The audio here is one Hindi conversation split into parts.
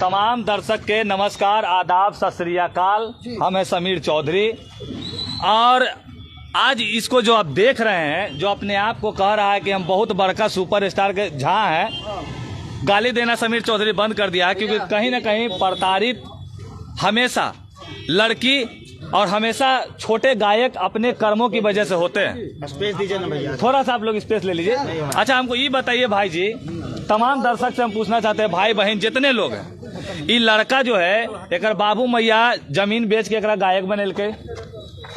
तमाम दर्शक के नमस्कार, आदाब, सत श्री अकाल। हम हैं समीर चौधरी और आज इसको जो आप देख रहे हैं, जो अपने आप को कह रहा है कि हम बहुत बड़का सुपरस्टार के झां हैं, गाली देना समीर चौधरी बंद कर दिया है, क्योंकि कहीं ना कहीं प्रताड़ित हमेशा लड़की और हमेशा छोटे गायक अपने कर्मों की वजह से होते हैं। स्पेस दीजिए ना भैया, थोड़ा सा आप लोग स्पेस ले लीजिए। अच्छा, हमको ये बताइए भाई जी, तमाम दर्शक से हम पूछना चाहते हैं, भाई बहन जितने लोग हैं, ये लड़का जो है एक बाबू मैया जमीन बेच के एक गायक बनेल के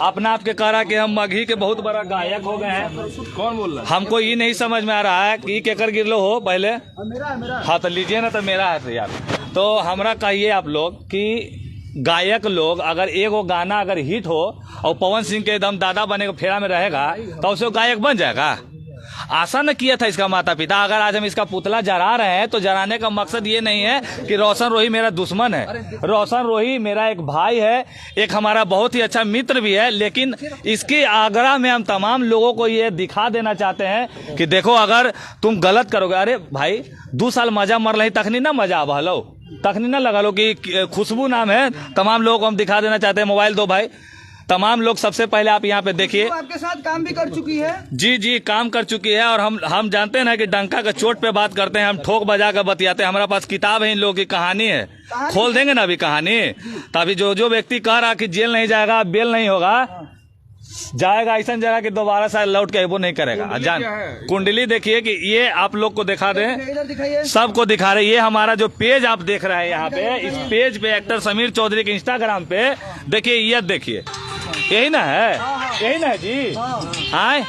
अपना आपके कह रहा कि हम मगही के बहुत बड़ा गायक हो गए हैं। कौन बोल रहा है? हमको ये नहीं समझ में आ रहा है कि केकर गिरलो हो पहले। हाँ तो लीजिए ना, तो मेरा है तो यार। तो हमरा कहिए आप लोग कि गायक लोग अगर एगो गाना अगर हिट हो और पवन सिंह के एकदम दादा बने के फेरा में रहेगा तो उसे गायक बन जाएगा। आशा न किया था इसका माता पिता। अगर आज हम इसका पुतला जरा रहे हैं तो जराने का मकसद ये नहीं है कि रोशन रोही मेरा दुश्मन है। रोशन रोही मेरा एक भाई है, एक हमारा बहुत ही अच्छा मित्र भी है। लेकिन इसके आग्रह में हम तमाम लोगों को ये दिखा देना चाहते हैं कि देखो, अगर तुम गलत करोगे, अरे भाई 2 साल मजा मर रही तखनी ना मजा अब हलो तखनी ना लगा लो कि खुशबू नाम है। तमाम लोगों को हम दिखा देना चाहते हैं। मोबाइल दो भाई। तमाम लोग सबसे पहले आप यहाँ पे देखिए, आपके साथ काम भी कर चुकी है। जी काम कर चुकी है। और हम जानते हैं ना कि डंका के चोट पे बात करते हैं, हम ठोक बजा कर बतियाते हैं। हमारे पास किताब है, इन लोगों की कहानी है, खोल देंगे ना अभी कहानी। तभी जो व्यक्ति कह रहा कि जेल नहीं जाएगा, बेल नहीं होगा, जाएगा ऐसा जगह कि दोबारा शायद लौट के वो नहीं करेगा। जान कुंडली देखिए कि ये आप लोग को दिखा दें, सबको दिखा रहे। ये हमारा जो पेज आप देख रहे हैं यहाँ पे, इस पेज पे एक्टर समीर चौधरी के इंस्टाग्राम पे देखिए, ये देखिए, यही ना है, यही ना है जी। हाँ,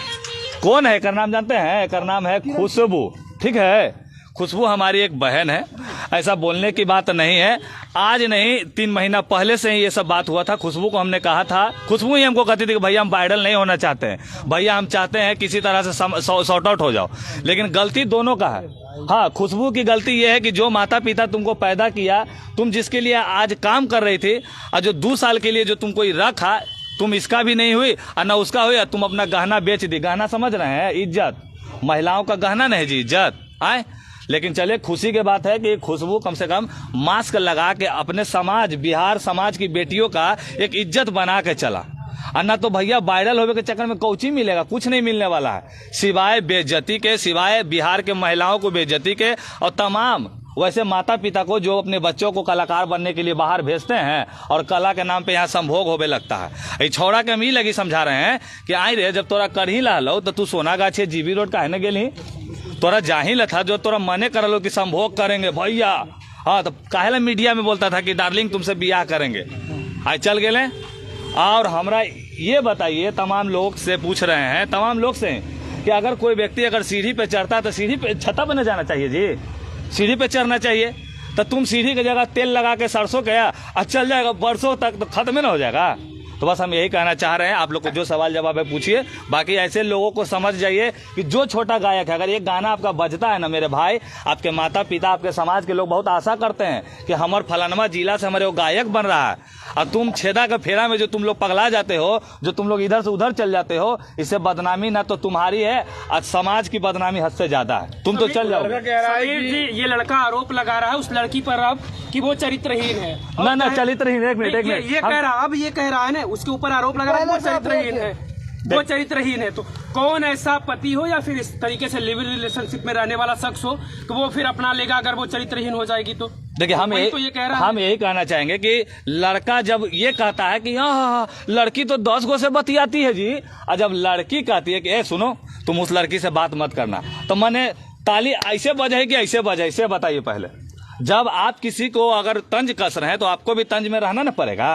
कौन है? एकर नाम जानते हैं? एकर नाम है खुशबू। ठीक है, खुशबू हमारी एक बहन है। ऐसा बोलने की बात नहीं है, आज नहीं 3 महीना पहले से ही ये सब बात हुआ था। खुशबू को हमने कहा था, खुशबू ही हमको कहती थी कि भैया हम वायरल नहीं होना चाहते हैं, भैया हम चाहते हैं किसी तरह से सॉर्ट आउट हो जाओ। लेकिन गलती दोनों का है। हाँ, खुशबू की गलती ये है कि जो माता पिता तुमको पैदा किया, तुम जिसके लिए आज काम कर रही थी, और जो 2 साल के लिए जो तुमको रखा, तुम इसका भी नहीं हुई और न उसका हुई, तुम अपना गहना बेच दी। गहना समझ रहे हैं? इज्जत, महिलाओं का गहना नहीं जी, इज्जत। आए, लेकिन चले, खुशी की बात है कि खुशबू कम से कम मास्क लगा के अपने समाज, बिहार समाज की बेटियों का एक इज्जत बना के चला। और ना तो भैया वायरल होने के चक्कर में कौची मिलेगा, कुछ नहीं मिलने वाला है सिवाय बेइज्जती के, सिवाय बिहार के महिलाओं को बेइज्जती के। और तमाम वैसे माता पिता को जो अपने बच्चों को कलाकार बनने के लिए बाहर भेजते हैं और कला के नाम पे यहाँ संभोग होने लगता है। ये छौड़ा के हम ही लगी समझा रहे हैं कि आई रे, जब तोरा कर ही ला लो तो तू सोनागाछी जीबी रोड का है न गेली, तोरा जाहिल था जो तोरा मने कर लो कि संभोग करेंगे भैया। हाँ, तो काहेला मीडिया में बोलता था कि डार्लिंग तुमसे बियाह करेंगे, आज चल गए। और हमरा ये बताइए, तमाम लोग से पूछ रहे हैं, तमाम लोग से, कि अगर कोई व्यक्ति अगर सीढ़ी पे चढ़ता है तो सीढ़ी पे छत्ता पे न जाना चाहिए जी, सीढ़ी पे चढ़ना चाहिए। तो तुम सीढ़ी की जगह तेल लगा के सरसों गया और चल जाएगा बरसों तक, तो खत्म ना हो जाएगा। तो बस हम यही कहना चाह रहे हैं। आप लोग को जो सवाल जवाब है पूछिए, बाकी ऐसे लोगों को समझ जाइए कि जो छोटा गायक है, अगर एक गाना आपका बजता है ना मेरे भाई, आपके माता पिता, आपके समाज के लोग बहुत आशा करते हैं कि हमारे फलानमा जिला से हमारे वो गायक बन रहा है, और तुम छेदा का फेरा में जो तुम लोग पगला जाते हो, जो तुम लोग इधर से उधर चल जाते हो, इससे बदनामी ना तो तुम्हारी है और समाज की बदनामी हद से ज्यादा है। तुम तो चल जाओ। ये लड़का आरोप लगा रहा है उस लड़की पर अब कि वो चरित्रहीन है। ना चरित्रहीन, एक मिनट ये कह रहा है ना, उसके ऊपर आरोप लगा रहा है वो चरित्रहीन है, वो चरित्रहीन है। तो कौन ऐसा पति हो या फिर इस तरीके से लिव इन रिलेशनशिप में रहने वाला शख्स हो तो वो फिर अपना लेगा अगर वो चरित्रहीन हो जाएगी तो? देखिए, हम यही कहना चाहेंगे कि लड़का जब ये कहता है कि हाँ लड़की तो 10 गो से बतियाती है जी, और जब लड़की कहती है कि ए सुनो, तुम उस लड़की से बात मत करना, तो मैंने ताली ऐसे बजे कि ऐसे बजे, इसे बताइए पहले। जब आप किसी को अगर तंज कस रहे हैं तो आपको भी तंज में रहना ना पड़ेगा।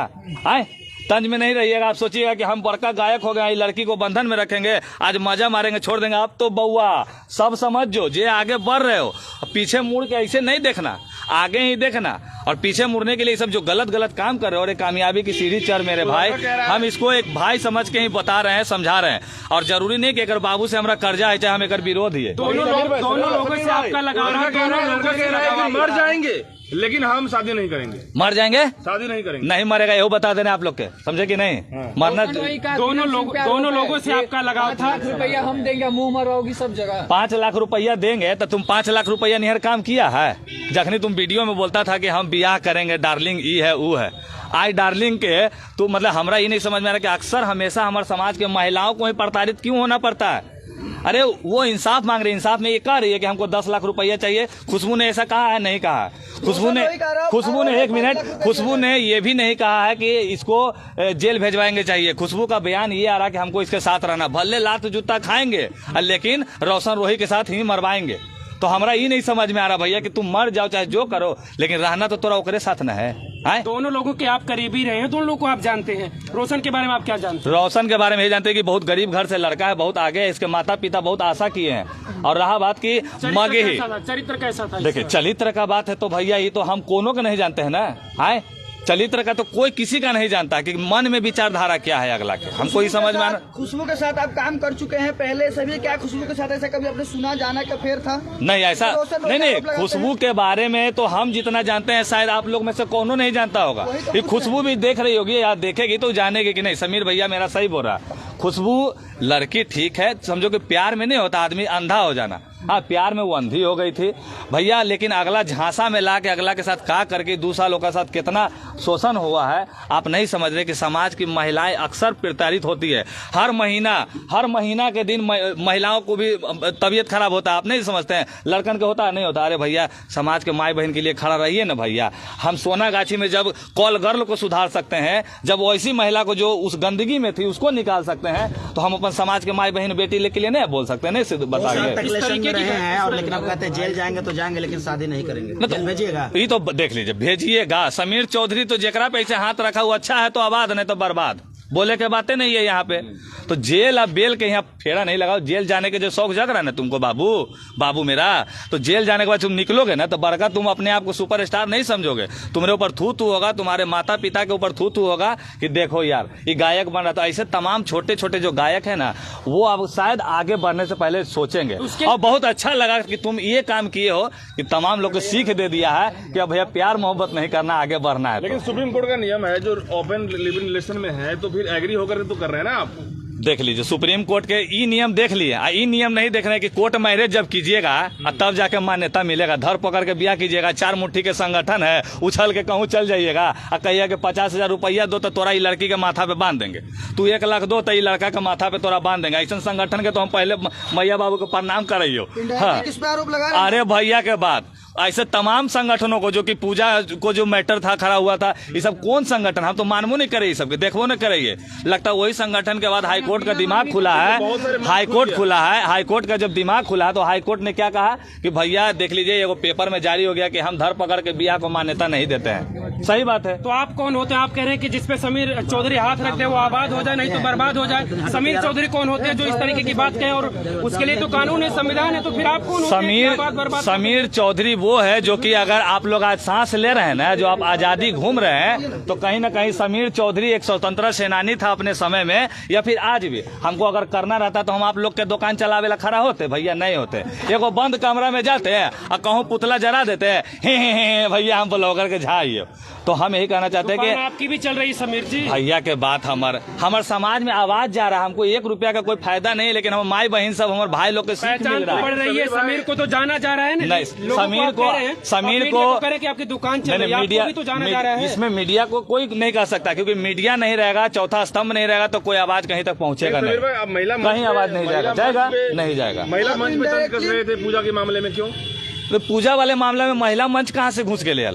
आए, तंज में नहीं रहिएगा। आप सोचिएगा कि हम बड़का गायक हो गए, लड़की को बंधन में रखेंगे, आज मजा मारेंगे, छोड़ देंगे। आप तो बउआ सब समझ जो, जे आगे बढ़ रहे हो, पीछे मुड़ के ऐसे नहीं देखना, आगे ही देखना। और पीछे मुड़ने के लिए सब जो गलत काम कर रहे हो, और कामयाबी की सीढ़ी चढ़ मेरे भाई, हम इसको एक भाई समझ के ही बता रहे हैं, समझा रहे हैं। और जरूरी नहीं कि अगर बाबू से हमारा कर्जा है, चाहे हम एक विरोध ही है। दोनों लोगों से आपका लगाव, मर जाएंगे। लेकिन हम शादी नहीं करेंगे, मर जाएंगे, शादी नहीं करेंगे। नहीं मरेगा, ये बता देने आप लोग के, समझे कि नहीं? मरना दोनों लोगों से आपका लगाव था। रुपया हम देंगे, मुंह मरवाओगी सब जगह। 5 लाख रुपया देंगे तो तुम 5 लाख रुपया निहर काम किया है? जखनी तुम वीडियो में बोलता था कि हम बियाह करेंगे, डार्लिंग ई है वो है, आई डार्लिंग के तो मतलब हमरा ये नहीं समझ में आ रहा कि अक्सर हमेशा हमारे समाज के महिलाओं को ही प्रताड़ित क्यों होना पड़ता है? अरे वो इंसाफ मांग रही है, इंसाफ में ये कह रही है कि हमको 10 लाख रुपया चाहिए। खुशबू ने ऐसा कहा है? नहीं कहा। खुशबू ने 1 मिनट, खुशबू ने ये भी नहीं कहा है कि इसको जेल भेजवाएंगे चाहिए। खुशबू का बयान ये आ रहा कि हमको इसके साथ रहना, भले लात जूता खाएंगे लेकिन रोशन रोही के साथ ही मरवाएंगे। तो हमरा ये नहीं समझ में आ रहा भैया कि तुम मर जाओ चाहे जो करो, लेकिन रहना तो तोरा ओकरे साथ न है। दोनों लोगों के आप करीबी रहे हैं, दोनों लोगों को आप जानते हैं। रोशन के बारे में आप क्या जानते हैं? रोशन के बारे में ये जानते हैं कि बहुत गरीब घर से लड़का है, बहुत आगे है, इसके माता पिता बहुत आशा किए हैं। और रहा बात की मगे ही, चरित्र कैसा था? देखिए चरित्र का बात है तो भैया ये तो हम कोनो का नहीं जानते हैं ना। है चरित्र का तो कोई किसी का नहीं जानता कि मन में विचारधारा क्या है अगला के, हमको ही समझ में आना। खुशबू के साथ आप काम कर चुके हैं पहले सभी, क्या खुशबू के साथ ऐसा कभी आपने सुना जाना का फेर था? नहीं ऐसा नहीं, खुशबू के बारे में तो हम जितना जानते हैं शायद आप लोग में से कोनो नहीं जानता होगा। ये खुशबू भी देख रही होगी या देखेगी तो जानेगी कि नहीं। समीर भैया मेरा सही बोल रहा है, खुशबू लड़की ठीक है, समझो कि प्यार में नहीं होता आदमी अंधा हो जाना। हाँ प्यार में वो अंधी हो गई थी भैया, लेकिन अगला झांसा में ला के अगला के साथ का करके दूसरा लोग के साथ कितना शोषण हुआ है आप नहीं समझ रहे कि समाज की महिलाएं अक्सर प्रताड़ित होती है। हर महीना के दिन महिलाओं को भी तबीयत खराब होता है, आप नहीं समझते हैं? लड़कन के होता है नहीं होता? अरे भैया समाज के माई बहन के लिए खड़ा रहिए ना भैया। हम सोनागाछी में जब कॉल गर्ल को सुधार सकते हैं, जब वैसी महिला को जो उस गंदगी में थी उसको निकाल सकते हैं, तो हम अपन समाज के माई बहन बेटी के लिए नहीं बोल सकते? नहीं बताइए रहे हैं और लेकिन अब कहते हैं जेल जाएंगे तो जाएंगे लेकिन शादी नहीं करेंगे, जेल भेजिएगा? ये तो देख लीजिए, भेजिएगा। समीर चौधरी तो जेकरा पे ऐसे हाथ रखा हुआ अच्छा है तो आबाद, नहीं तो बर्बाद। बोले के बातें नहीं है यहाँ पे। तो जेल अब बेल के यहाँ फेरा नहीं लगाओ। जेल जाने के जो शौक जग रहा है ना तुमको बाबू मेरा, तो जेल जाने के बाद तुम निकलोगे ना तो बड़का तुम अपने आप को सुपरस्टार नहीं समझोगे। तुम्हारे ऊपर थू होगा, तुम्हारे माता पिता के ऊपर थू होगा कि देखो यार ये गायक बन रहा था। ऐसे तमाम छोटे छोटे जो गायक है ना वो अब शायद आगे बढ़ने से पहले सोचेंगे। और बहुत अच्छा लगा कि तुम ये काम किए हो कि तमाम लोग को सीख दे दिया है कि अब भैया प्यार मोहब्बत नहीं करना, आगे बढ़ना है। लेकिन सुप्रीम कोर्ट का नियम है जो ओपन लिविंग रिलेशन में है तो फिर एग्री होकर तो कर रहे हैं ना आप। देख लीजिए सुप्रीम कोर्ट के ई नियम देख लिए, ई नियम नहीं देख रहे कि कोर्ट मैरिज जब कीजिएगा तब जाके मान्यता मिलेगा। धर पकड़ के ब्याह कीजिएगा, 4 मुट्ठी के संगठन है, उछल के कहूँ चल जाइएगा और कहिए कि 50,000 रुपया दो तो तोरा ई लड़की के माथा पे बांध देंगे, तू 1 लाख दो तो ई लड़का के माथा पे तोरा बांध देंगे। ऐसा संगठन के तो हम पहले मैया बाबू को प्रणाम कराइयो। हाँ अरे भैया के बाद ऐसे तमाम संगठनों को जो कि पूजा को जो मैटर था खड़ा हुआ था, ये सब कौन संगठन, हम तो मानवो नहीं करे, सबके देखबो नहीं करे। लगता वही संगठन के बाद हाईकोर्ट का दिमाग खुला है, हाईकोर्ट का जब दिमाग खुला है तो हाईकोर्ट ने क्या कहा कि भैया देख लीजिए एगो पेपर में जारी हो गया कि हम धर पकड़ के बियाह को मान्यता नहीं देते हैं। सही बात है। तो आप कौन होते हैं? आप कह रहे हैं कि जिसपे समीर चौधरी हाथ रख दे वो आबाद हो जाए, नहीं तो बर्बाद हो जाए। समीर चौधरी कौन होते हैं जो इस तरीके की बात कहें? और उसके लिए तो कानून है, संविधान है, तो फिर आप कौन होते हैं? समीर चौधरी वो है जो कि अगर आप लोग आज सांस ले रहे हैं ना, जो आप आजादी घूम रहे हैं, तो कहीं ना कहीं समीर चौधरी एक स्वतंत्रता सेनानी था अपने समय में, या फिर आज भी। हमको अगर करना रहता तो हम आप लोग के दुकान चलावे ला खड़ा होते भैया? नहीं होते। एगो बंद कमरा में जाते हैं और कहूँ पुतला जला देते हैं, हे भैया हम ब्लॉगर के झाइए। तो हम यही कहना चाहते हैं कि आपकी भी चल रही समीर जी भैया के बात हमारे समाज में आवाज जा रहा है। हमको 1 रुपया का कोई फायदा नहीं, लेकिन हम माई बहन सब हमारे भाई लोग के सीख मिल रहा है। बढ़ रही है। समीर को तो जाना जा रहा है ना? नहीं, समीर को करे कि आपकी दुकान चल रही है, मीडिया तो जाना जा रहा है। इसमें मीडिया को कोई नहीं कर सकता, क्योंकि मीडिया नहीं रहेगा, चौथा स्तंभ नहीं रहेगा तो कोई आवाज कहीं तक पहुंचेगा नहीं, कहीं आवाज नहीं जाएगा नहीं जाएगा। महिला मंच पे तंज कस रहे थे पूजा के मामले में, क्यों? तो पूजा वाले मामले में महिला मंच कहाँ से घुस के ले?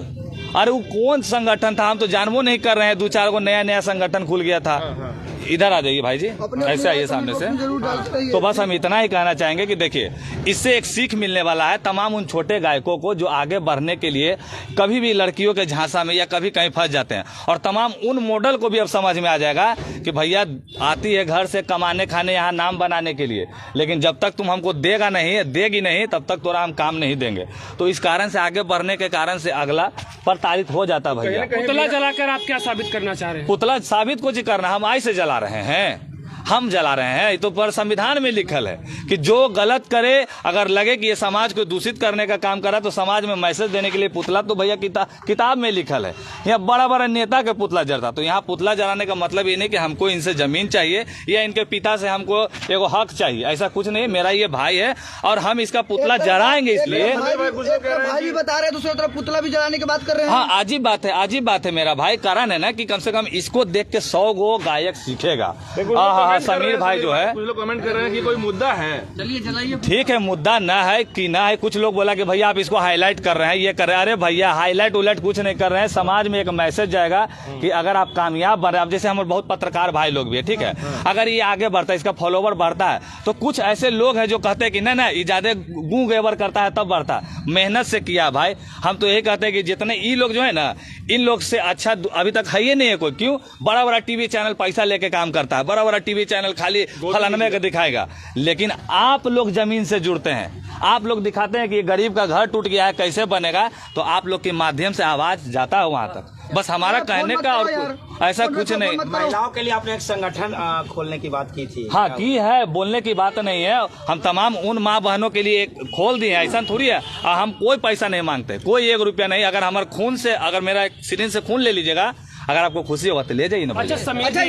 अरे वो कौन संगठन था, हम तो जानबो नहीं कर रहे हैं। 2-4 को नया संगठन खुल गया था। इधर आ जाइए भाई जी, ऐसे आइए सामने से। तो बस हम इतना ही कहना चाहेंगे कि देखिए इससे एक सीख मिलने वाला है तमाम उन छोटे गायकों को जो आगे बढ़ने के लिए कभी भी लड़कियों के झांसा में या कभी कहीं फंस जाते हैं। और तमाम उन मॉडल को भी अब समझ में आ जाएगा कि भैया आती है घर से कमाने खाने, यहाँ नाम बनाने के लिए, लेकिन जब तक तुम हमको देगी नहीं तब तक तोरा हम काम नहीं देंगे। तो इस कारण से आगे बढ़ने के कारण से अगला प्रताड़ित हो जाता भैया। पुतला जलाकर आप क्या साबित करना चाह रहे हैं? पुतला साबित कुछ करना, हम आई से जला रहे हैं। हम जला रहे हैं? ये तो पर संविधान में लिखल है कि जो गलत करे, अगर लगे कि ये समाज को दूषित करने का काम करा तो समाज में मैसेज देने के लिए पुतला, तो भैया किताब में लिखल है। यहाँ बड़ा बड़ा नेता के पुतला जलता, तो यहाँ पुतला जलाने का मतलब ये नहीं कि हमको इनसे जमीन चाहिए या इनके पिता से हमको एगो हक चाहिए, ऐसा कुछ नहीं। मेरा ये भाई है और हम इसका पुतला जलाएंगे इसलिए। भाई भी बता रहे हैं, दूसरी तरफ पुतला भी जलाने की बात कर रहे हैं। हाँ, अजीब बात है मेरा भाई। कारण है ना कि कम से कम इसको देख के 100 गो गायक सीखेगा। हाँ, समीर भाई जो है, कुछ लोग कमेंट कर रहे हैं कि कोई मुद्दा है। चलिए जलाइए। ठीक है, मुद्दा ना है कि ना है। कुछ लोग बोला कि भैया आप इसको हाईलाइट कर रहे हैं, ये कर रहे हैं। अरे भैया हाईलाइट उलाइट कुछ नहीं कर रहे हैं। समाज में एक मैसेज जाएगा कि अगर आप कामयाब बन रहे हैं, जैसे हम बहुत पत्रकार भाई लोग भी है, ठीक है, अगर ये आगे बढ़ता है, इसका फॉलोवर बढ़ता है, तो कुछ ऐसे लोग हैं जो कहते हैं कि ना ये ज्यादा गूं गेवर करता है तब बढ़ता। मेहनत से किया भाई। हम तो यही कहते हैं कि जितने ये लोग जो है ना, इन लोग से अच्छा अभी तक है ही नहीं है कोई। क्यों? बड़ा बड़ा टीवी चैनल पैसा लेके काम करता है, बड़ा बड़ा टीवी चैनल खाली फलाने का दिखाएगा, लेकिन आप लोग जमीन से जुड़ते हैं। आप लोग दिखाते हैं कि गरीब का घर टूट गया है, कैसे बनेगा, तो आप लोग के माध्यम से आवाज जाता है वहां तक। बस हमारा कहने का और ऐसा कुछ नहीं। महिलाओं के लिए आपने एक संगठन खोलने की बात की थी। हाँ, की है, बोलने की बात नहीं है। हम तमाम उन माँ बहनों के लिए खोल दिए हैं, ऐसा थोड़ी है। और हम कोई पैसा नहीं मांगते, कोई 1 रुपया नहीं। अगर हमारे खून से, अगर मेरा सिरिंज से खून ले लीजिएगा, अगर आपको खुशी होगा तो ले जाइए ना। अच्छा समीर जी,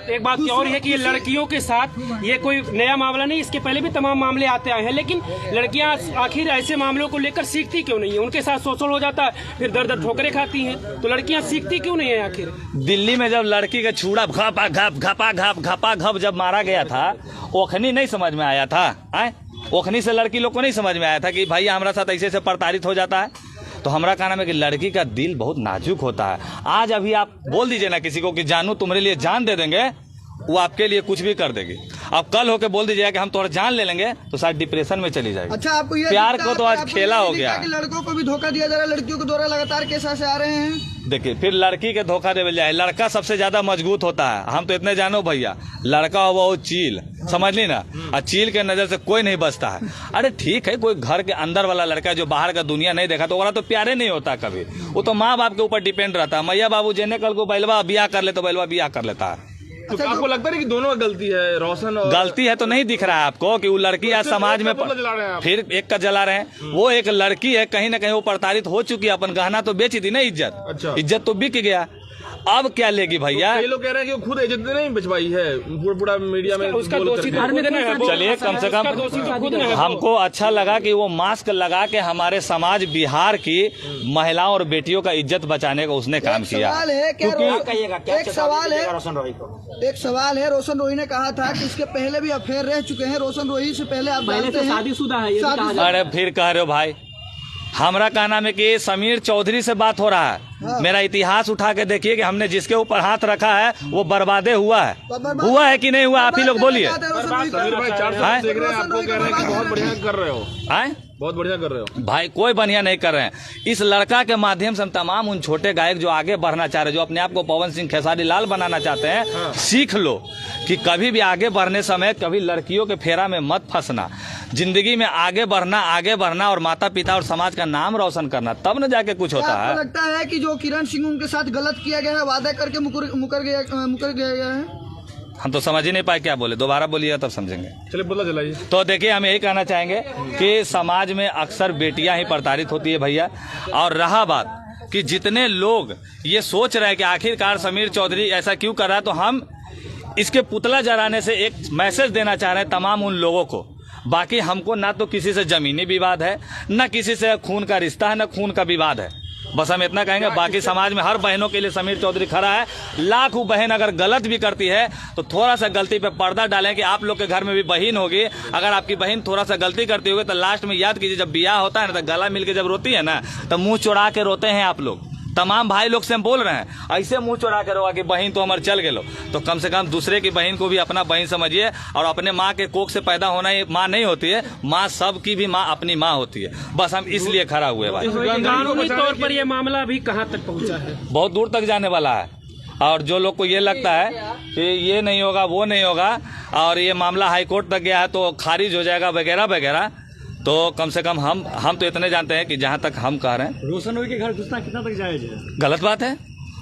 एक बात और है कि लड़कियों के साथ ये कोई नया मामला नहीं, इसके पहले भी तमाम मामले आते आए हैं, लेकिन लड़कियां आखिर ऐसे मामलों को लेकर सीखती क्यों नहीं है? उनके साथ शोषण हो जाता है, फिर दर दर ठोकरें खाती हैं, तो लड़कियां सीखती क्यों नहीं है आखिर? दिल्ली में जब लड़की का छूड़ा घपा घप जब मारा गया था, ओखनी नहीं समझ में आया था। ओखनी से लड़की लोग को नहीं समझ में आया था कि भाई हमारा साथ ऐसे से प्रताड़ित हो जाता है। तो हमारा कहना है कि लड़की का दिल बहुत नाजुक होता है। आज अभी आप बोल दीजिए ना किसी को कि जानू तुम्हारे लिए जान दे देंगे, वो आपके लिए कुछ भी कर देगी। अब कल होके बोल दीजिएगा कि हम थोड़ा जान ले लेंगे, तो शायद डिप्रेशन में चली जाएगी। अच्छा, आपको ये प्यार को तो आज खेला हो गया। लड़कों को भी धोखा दिया जा रहा है, लड़कियों के द्वारा लगातार केस ऐसे आ रहे हैं। देखिए, फिर लड़की के धोखा दे जाए। लड़का सबसे ज्यादा मजबूत होता है। हम तो इतने जानो भैया, लड़का हो वो चील, समझ ली ना, और चील के नजर से कोई नहीं बचता है। अरे ठीक है, कोई घर के अंदर वाला लड़का जो बाहर का दुनिया नहीं देखा, तो वो तो प्यारे नहीं होता कभी। वो तो माँ बाप के ऊपर डिपेंड रहता है। मैया बाबू जेने कल को बैलवा ब्याह कर ले तो बैलवा ब्याह कर लेता है। तो आपको लगता है कि दोनों का गलती है? रोशन और गलती है तो नहीं दिख रहा है आपको कि वो लड़की आज समाज में फिर एक का जला रहे हैं। वो एक लड़की है, कहीं ना कहीं वो प्रताड़ित हो चुकी है। अपन गहना तो बेची थी ना, इज्जत। अच्छा। इज्जत तो बिक गया, अब क्या लेगी भैया? कई लोग कह रहे हैं कि वो खुद इज्जत नहीं बिचवाई है, पूरा मीडिया में चलिए, कम से कम हमको अच्छा लगा कि वो मास्क लगा के हमारे समाज बिहार की महिलाओं और बेटियों का इज्जत बचाने का उसने काम किया। एक सवाल है, रोशन रोही ने कहा था कि इसके पहले भी अफेयर रह चुके हैं। रोशन रोही से पहले आप जानते हैं शादीशुदा है। अरे फिर कह रहे हो भाई, हमारा कहना है कि समीर चौधरी से बात हो रहा है। मेरा इतिहास उठा के देखिए कि हमने जिसके ऊपर हाथ रखा है वो बर्बादे हुआ है कि नहीं हुआ? आप ही लोग बोलिए। समीर भाई 4 साल देख रहे हैं, आपको कह रहे हैं कि बहुत बढ़िया कर रहे हो। बहुत बढ़िया कर रहे हो भाई। कोई बढ़िया नहीं कर रहे हैं। इस लड़का के माध्यम से हम तमाम उन छोटे गायक जो आगे बढ़ना चाह रहे हैं, जो अपने आप को पवन सिंह खेसारी लाल बनाना चाहते हैं, सीख लो कि कभी भी आगे बढ़ने समय कभी लड़कियों के फेरा में मत फंसना। जिंदगी में आगे बढ़ना और माता पिता और समाज का नाम रोशन करना, तब न जाके कुछ होता है। लगता है कि जो किरण सिंह उनके साथ गलत किया गया है, वादा करके मुकर गया है? हम तो समझ ही नहीं पाए क्या बोले, दोबारा बोलिएगा तब समझेंगे। चलिए बोला चलाइए। तो देखिए, हम यही कहना चाहेंगे कि समाज में अक्सर बेटियां ही प्रताड़ित होती है भैया। और रहा बात कि जितने लोग ये सोच रहे हैं कि आखिरकार समीर चौधरी ऐसा क्यों कर रहा है, तो हम इसके पुतला जलाने से एक मैसेज देना चाह रहे हैं तमाम उन लोगों को। बाकी हमको ना तो किसी से जमीनी विवाद है, ना किसी से खून का रिश्ता है, ना खून का विवाद है। बस हम इतना कहेंगे। बाकी समाज में हर बहनों के लिए समीर चौधरी खड़ा है। लाखों बहन अगर गलत भी करती है तो थोड़ा सा गलती पे पर्दा डालें कि आप लोग के घर में भी बहन होगी। अगर आपकी बहन थोड़ा सा गलती करती होगी तो लास्ट में याद कीजिए, जब ब्याह होता है ना, तो गला मिल के जब रोती है ना, तो मुंह चुरा के रोते हैं आप लोग। तमाम भाई लोग से हम बोल रहे हैं, ऐसे मुंह चुरा के रोगा कि बहन तो हमारे चल गए। तो कम से कम दूसरे की बहन को भी अपना बहन समझिए। और अपने माँ के कोख से पैदा होना ही माँ नहीं होती है, माँ सबकी भी माँ अपनी माँ होती है। बस हम इसलिए खड़ा हुए भाई। कानूनी तौर पर ये मामला अभी कहाँ तक पहुँचा है? बहुत दूर तक जाने वाला है। और जो लोग को ये लगता है कि ये नहीं होगा, वो नहीं होगा, और ये मामला हाईकोर्ट तक गया है तो खारिज हो जाएगा वगैरह वगैरह, तो कम से कम हम तो इतने जानते हैं कि जहां तक हम कह रहे हैं, रोशन रोही के घर घुसना कितना तक जायज है? गलत बात है।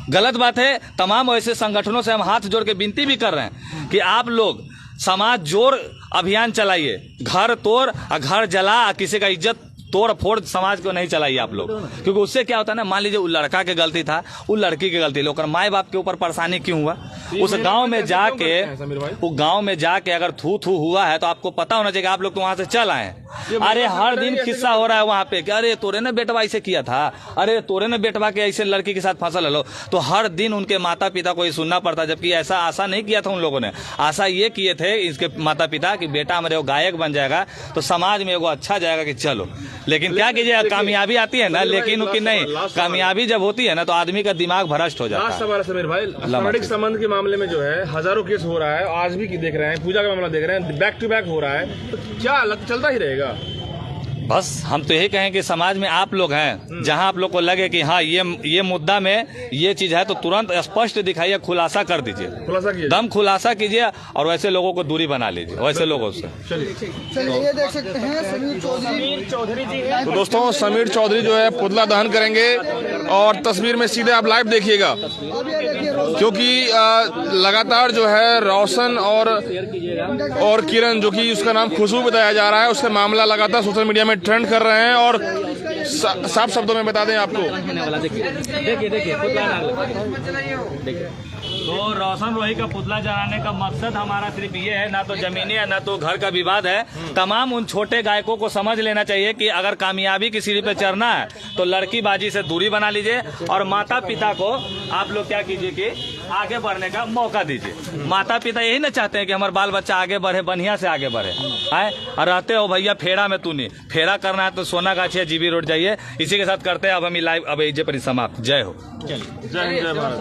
गलत बात है। तमाम ऐसे संगठनों से हम हाथ जोड़ के विनती भी कर रहे हैं कि आप लोग समाज जोड़ अभियान चलाइए, घर तोड़ और घर जला, किसी का इज्जत तोड़ फोड़ समाज को नहीं चलाइए आप लोग, क्योंकि उससे क्या होता है ना, मान लीजिए वो लड़का के गलती था, वो लड़की की गलती, लोग माए बाप के ऊपर परेशानी क्यों हुआ? उस गांव में जाके, वो गांव में जाके अगर थू थू हुआ है तो आपको पता होना चाहिए कि आप लोग तो वहां से चल आए। अरे हर दिन किस्सा हो रहा है वहां पे कि अरे तोरे ने बेटवा ऐसे किया था, अरे तोरे ने बेटवा के ऐसे लड़की के साथ फंसल लो, तो हर दिन उनके माता पिता को ये सुनना पड़ता, जबकि ऐसा आशा नहीं किया था उन लोगों ने। आशा ये किए थे इसके माता पिता कि बेटा हमारे गायक बन जाएगा तो समाज में वो अच्छा जाएगा कि चलो। लेकिन क्या कीजिए, कामयाबी आती है ना, लेकिन कि नहीं, कामयाबी जब होती है ना तो आदमी का दिमाग भ्रष्ट हो जाता है। समीर भाई, शारीरिक संबंध के मामले में जो है हजारों केस हो रहा है, आज भी देख रहे हैं, पूजा का मामला देख रहे हैं, बैक टू बैक हो रहा है, तो क्या चलता ही रहेगा? बस हम तो यही कहें कि समाज में आप लोग हैं, जहां आप लोग को लगे कि हाँ ये मुद्दा में ये चीज है तो तुरंत स्पष्ट दिखाइए, खुलासा कर दीजिए, खुलासा कीजिए, दम खुलासा कीजिए और वैसे लोगों को दूरी बना लीजिए, वैसे लोगों से। चलिए ये देख सकते हैं समीर चौधरी जी हैं। तो दोस्तों समीर चौधरी जो है पुतला दहन करेंगे और तस्वीर में सीधे आप लाइव देखिएगा, क्योंकि लगातार जो है रोशन और किरण, जो कि उसका नाम खुशबू बताया जा रहा है, उसका मामला लगातार सोशल मीडिया में ट्रेंड कर रहे हैं। और साफ शब्दों में बता दें आपको, तो रोशन रोही का पुतला जलाने का मकसद हमारा सिर्फ ये है, ना तो जमीनी है ना तो घर का विवाद है। तमाम उन छोटे गायकों को समझ लेना चाहिए कि अगर कामयाबी की सीढ़ी पे चढ़ना है तो लड़कीबाजी से दूरी बना लीजिए और माता पिता को आप लोग क्या कीजिए कि आगे बढ़ने का मौका दीजिए। माता पिता यही ना चाहते हैं कि हमारा बाल बच्चा आगे बढ़े, बढ़िया से आगे बढ़े। आए और रहते हो भैया फेरा में, तू नहीं फेरा करना है तो सोनागाछी जीबी रोड जाइए। इसी के साथ करते हैं अब हम लाइव अब इजे पर समाप्त। जय हो। जय हिंद, जय भारत।